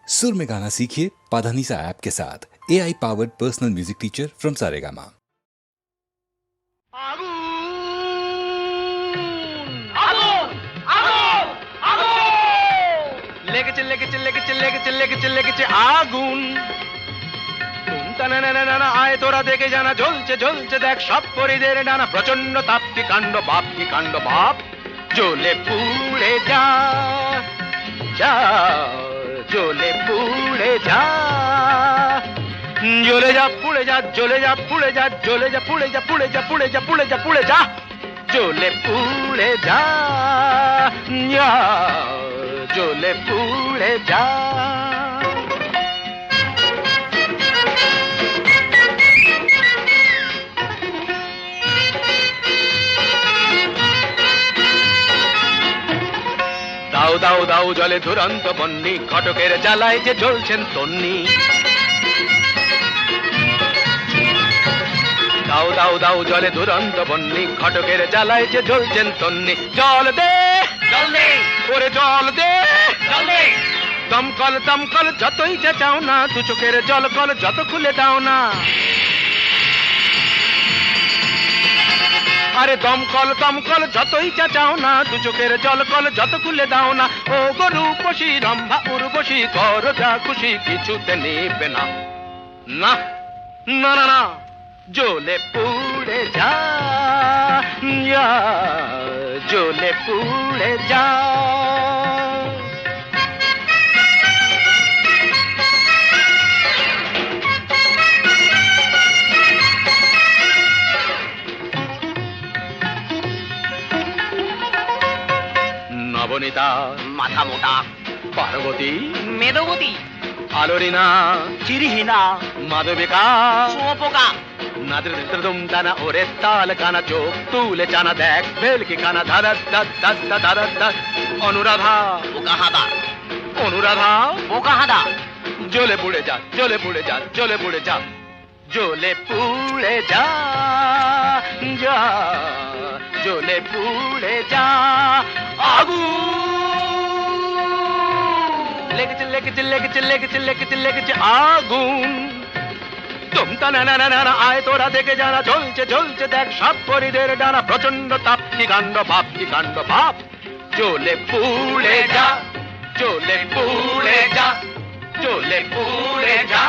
सुर में गाना सीखिए पाधानीसा ऐप के साथ। AI powered personal music teacher from Saregama. আগুন আয় তোরা দেখে জানা জ্বলছে জ্বলছে দেখ সব পরিদের ডানা প্রচন্ড তাপ কি কাণ্ড বাপ কি কাণ্ড বাপ জ্বলে পুড়ে যা যা জ্বলে পুড়ে যা জ্বলে যা পুড়ে যা জ্বলে যা পুড়ে যা জ্বলে যা পুড়ে যা পুড়ে যা পুড়ে যা পুড়ে যা পুড়ে যা জ্বলে পুড়ে যা জ্বলে পুড়ে যা দাও দাও দাও জলে দুরন্ত বন্যি ঘটকের জ্বালায় যে জ্বলছেন তন্নি দাও দাও দাও জলে দুরন্ত বন্যি ঘটকের জ্বালায় যে জ্বলছেন তন্নি জল দে জল দে ওরে জল দে জল দে দমকল দমকল যতই চাও না দু চোখের জল কল যত খুলে দাও না আরে দমকল দমকল যতই চাও না দু চোখের জল কল যত খুলে দাও না ও গরু পশি রম্ভা উর্বশী কর যা খুশি কিছুতে নেবে না না না না না জ্বলে পুড়ে যা জ্বলে পুড়ে যা নবনীতা মাথা মোটা পার্বতী মেদবতী আলোরিনা চিরহীনা মাধবিকা শুঁয়োপোকা নাদৃদম দানা ওরে তাল কানা চোখ তুলে জানা দেখ ভেলকি কানা ধারা ধারা অনুরাধা বোকাহাদা অনুরাধা বোকাহাদা জ্বলে পুড়ে যা জ্বলে পুড়ে যা জ্বলে পুড়ে যা জ্বলে পুড়ে যা যা জ্বলে পুড়ে যা আগুন লেগেছে লেগেছে লেগেছে লেগেছে লেগেছে লেগেছে আগুন তুমতা না না না আয় তোরা দেখে জানা জ্বলছে জ্বলছে দেখ সব পরিদের ডানা প্রচন্ড তাপ কি কাণ্ড বাপ কি কাণ্ড বাপ জ্বলে পুড়ে যা জ্বলে পুড়ে যা জ্বলে পুড়ে যা